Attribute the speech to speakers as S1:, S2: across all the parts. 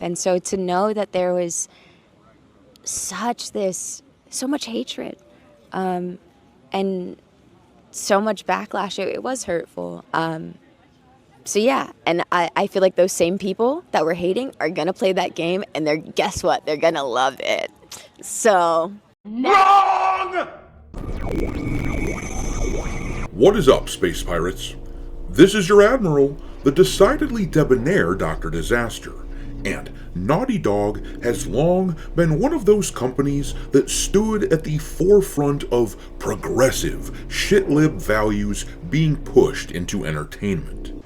S1: And so to know that there was so much hatred, and so much backlash, it was hurtful. So yeah, and I feel like those same people that were hating are gonna play that game, and guess what? They're gonna love it. So...
S2: Wrong! What is up, space pirates? This is your Admiral, the decidedly debonair Dr. Disaster, and Naughty Dog has long been one of those companies that stood at the forefront of progressive, shitlib values being pushed into entertainment.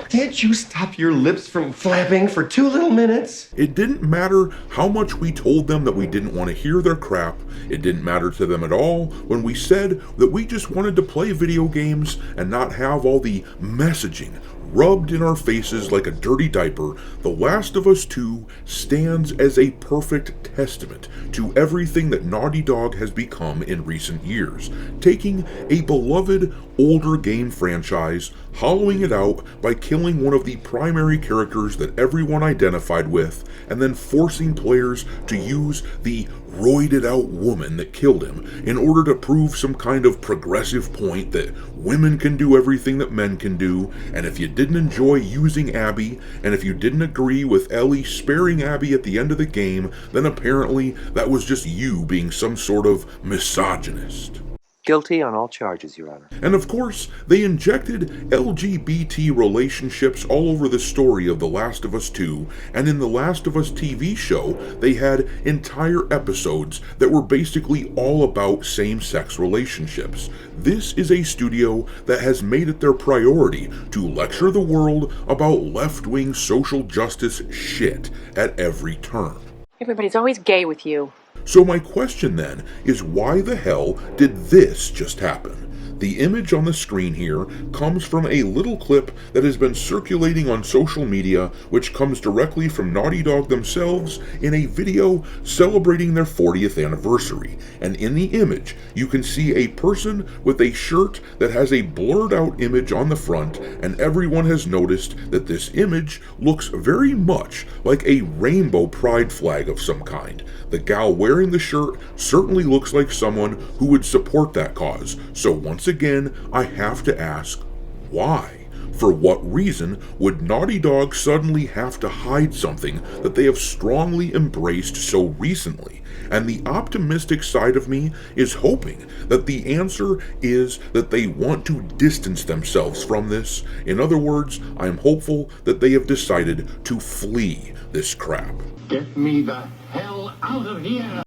S3: Can't you stop your lips from flapping for 2 little minutes?
S2: It didn't matter how much we told them that we didn't want to hear their crap. It didn't matter to them at all when we said that we just wanted to play video games and not have all the messaging rubbed in our faces like a dirty diaper. The Last of Us 2 stands as a perfect testament to everything that Naughty Dog has become in recent years, taking a beloved older game franchise, hollowing it out by killing one of the primary characters that everyone identified with, and then forcing players to use the roided out woman that killed him in order to prove some kind of progressive point that women can do everything that men can do, and if you didn't enjoy using Abby, and if you didn't agree with Ellie sparing Abby at the end of the game, then apparently that was just you being some sort of misogynist.
S4: Guilty on all charges, Your Honor.
S2: And of course, they injected LGBT relationships all over the story of The Last of Us 2, and in the Last of Us TV show, they had entire episodes that were basically all about same-sex relationships. This is a studio that has made it their priority to lecture the world about left-wing social justice shit at every turn.
S5: Everybody's always gay with you.
S2: So my question then is, why the hell did this just happen? The image on the screen here comes from a little clip that has been circulating on social media, which comes directly from Naughty Dog themselves in a video celebrating their 40th anniversary. And in the image, you can see a person with a shirt that has a blurred out image on the front, and everyone has noticed that this image looks very much like a rainbow pride flag of some kind. The gal wearing the shirt certainly looks like someone who would support that cause. So once again, I have to ask, why? For what reason would Naughty Dog suddenly have to hide something that they have strongly embraced so recently? And the optimistic side of me is hoping that the answer is that they want to distance themselves from this. In other words, I am hopeful that they have decided to flee this crap.
S6: Get me the hell out of here!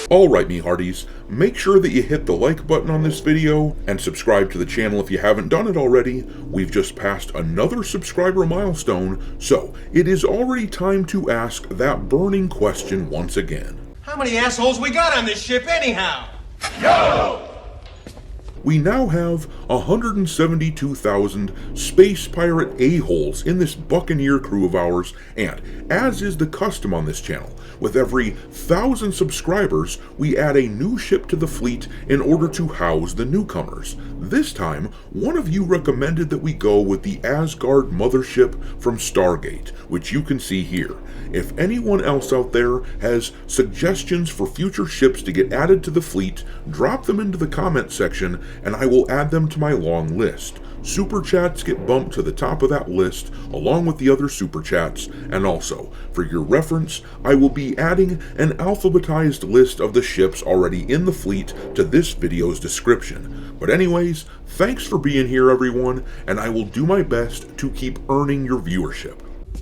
S2: Alright, me hearties, make sure that you hit the like button on this video and subscribe to the channel if you haven't done it already. We've just passed another subscriber milestone, so it is already time to ask that burning question once again.
S7: How many assholes we got on this ship anyhow?
S6: Yo!
S2: We now have 172,000 space pirate a-holes in this buccaneer crew of ours, and as is the custom on this channel, with every 1,000 subscribers, we add a new ship to the fleet in order to house the newcomers. This time, one of you recommended that we go with the Asgard Mothership from Stargate, which you can see here. If anyone else out there has suggestions for future ships to get added to the fleet, drop them into the comment section and I will add them to my long list. Super chats get bumped to the top of that list along with the other super chats, and also, for your reference, I will be adding an alphabetized list of the ships already in the fleet to this video's description. But anyways, thanks for being here everyone, and I will do my best to keep earning your viewership.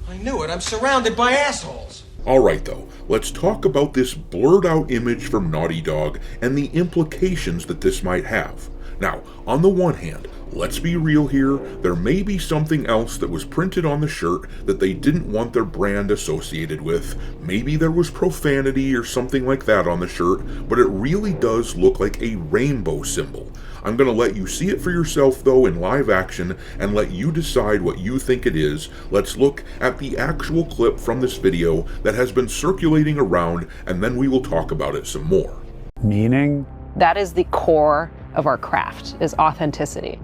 S7: I knew it, I'm surrounded by assholes.
S2: Alright though, let's talk about this blurred out image from Naughty Dog and the implications that this might have. Now, on the one hand, let's be real here, there may be something else that was printed on the shirt that they didn't want their brand associated with. Maybe there was profanity or something like that on the shirt, but it really does look like a rainbow symbol. I'm going to let you see it for yourself though in live action and let you decide what you think it is. Let's look at the actual clip from this video that has been circulating around, and then we will talk about it some more.
S8: Meaning? That is the core of our craft, is authenticity.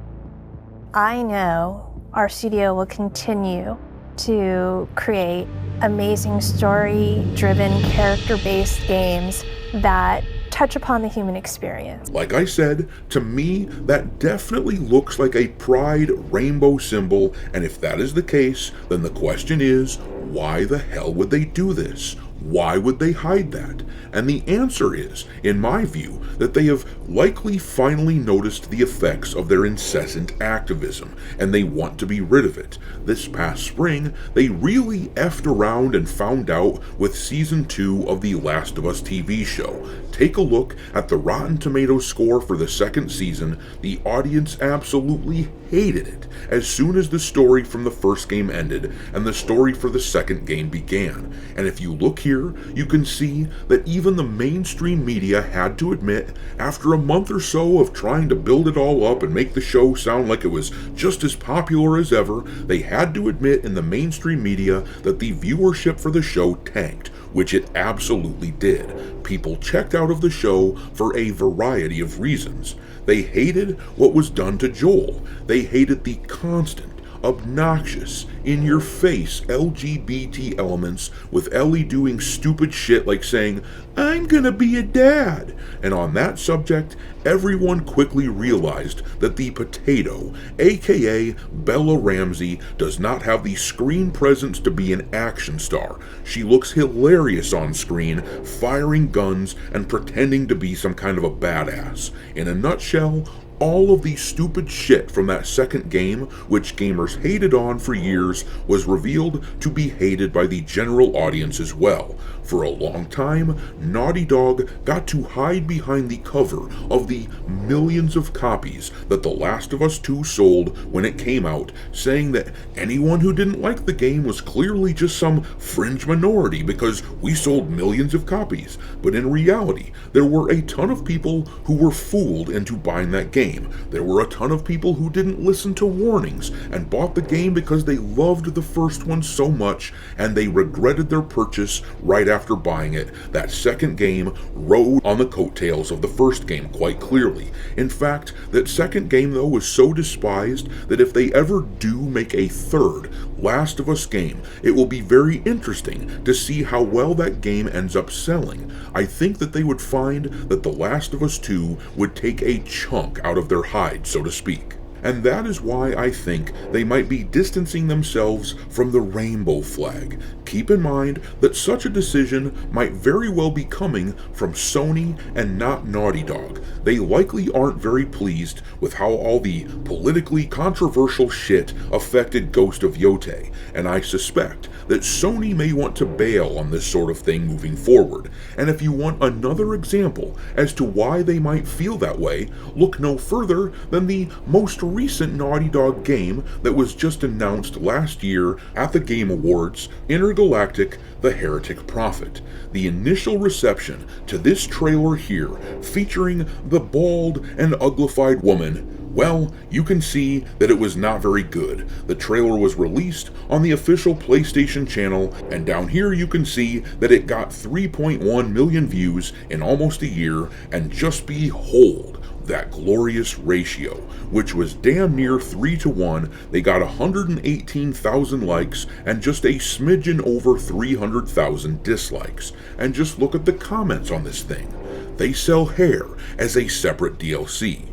S9: I know our studio will continue to create amazing story-driven, character-based games that touch upon the human experience.
S2: Like I said, to me, that definitely looks like a pride rainbow symbol, and if that is the case, then the question is, why the hell would they do this? Why would they hide that? And the answer is, in my view, that they have likely finally noticed the effects of their incessant activism, and they want to be rid of it. This past spring, they really effed around and found out with Season 2 of The Last of Us TV show. Take a look at the Rotten Tomatoes score for the second season. The audience absolutely hated it as soon as the story from the first game ended and the story for the second game began. And if you look here, you can see that even the mainstream media had to admit, after a month or so of trying to build it all up and make the show sound like it was just as popular as ever, they had to admit in the mainstream media that the viewership for the show tanked, which it absolutely did. People checked out of the show for a variety of reasons. They hated what was done to Joel. They hated the constant, obnoxious, in-your-face LGBT elements, with Ellie doing stupid shit like saying, "I'm gonna be a dad." And on that subject, everyone quickly realized that the potato, aka Bella Ramsey, does not have the screen presence to be an action star. She looks hilarious on screen, firing guns and pretending to be some kind of a badass. In a nutshell, all of the stupid shit from that second game, which gamers hated on for years, was revealed to be hated by the general audience as well. For a long time, Naughty Dog got to hide behind the cover of the millions of copies that The Last of Us 2 sold when it came out, saying that anyone who didn't like the game was clearly just some fringe minority because we sold millions of copies. But in reality, there were a ton of people who were fooled into buying that game. There were a ton of people who didn't listen to warnings and bought the game because they loved the first one so much and they regretted their purchase right after buying it. That second game rode on the coattails of the first game quite clearly. In fact, that second game though was so despised that if they ever do make a third Last of Us game, it will be very interesting to see how well that game ends up selling. I think that they would find that The Last of Us 2 would take a chunk out of their hide, so to speak. And that is why I think they might be distancing themselves from the rainbow flag. Keep in mind that such a decision might very well be coming from Sony and not Naughty Dog. They likely aren't very pleased with how all the politically controversial shit affected Ghost of Yotei, and I suspect that Sony may want to bail on this sort of thing moving forward. And if you want another example as to why they might feel that way, look no further than the most recent Naughty Dog game that was just announced last year at the Game Awards, Intergalactic the Heretic Prophet. The initial reception to this trailer here, featuring the bald and uglified woman, well, you can see that it was not very good. The trailer was released on the official PlayStation channel, and down here you can see that it got 3.1 million views in almost a year, and just behold that glorious ratio, which was damn near 3-to-1. They got 118,000 likes and just a smidgen over 300,000 dislikes. And just look at the comments on this thing. They sell hair as a separate DLC.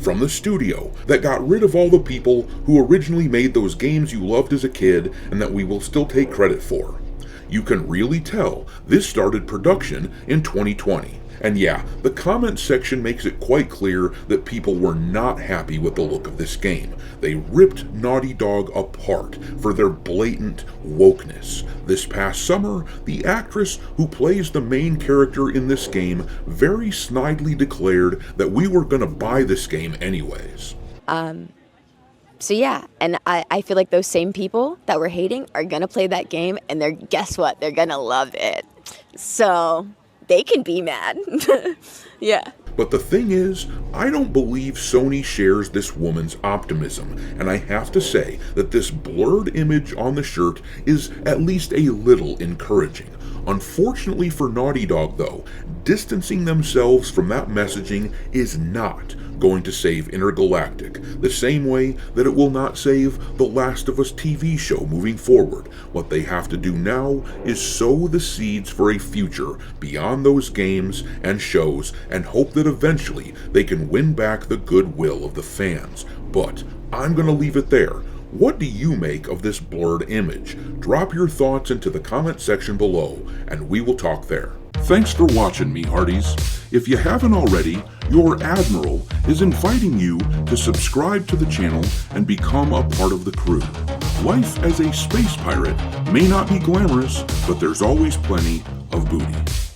S2: From the studio that got rid of all the people who originally made those games you loved as a kid and that we will still take credit for. You can really tell this started production in 2020. And yeah, the comments section makes it quite clear that people were not happy with the look of this game. They ripped Naughty Dog apart for their blatant wokeness. This past summer, the actress who plays the main character in this game very snidely declared that we were gonna buy this game anyways.
S1: So yeah, and I feel like those same people that were hating are gonna play that game, and guess what? They're gonna love it. So they can be mad. Yeah.
S2: But the thing is, I don't believe Sony shares this woman's optimism, and I have to say that this blurred image on the shirt is at least a little encouraging. Unfortunately for Naughty Dog though, distancing themselves from that messaging is not going to save Intergalactic, the same way that it will not save the Last of Us TV show moving forward. What they have to do now is sow the seeds for a future beyond those games and shows and hope that eventually they can win back the goodwill of the fans. But I'm gonna leave it there. What do you make of this blurred image? Drop your thoughts into the comment section below, and we will talk there. Thanks for watching me, Hearties. If you haven't already, your Admiral is inviting you to subscribe to the channel and become a part of the crew. Life as a space pirate may not be glamorous, but there's always plenty of booty.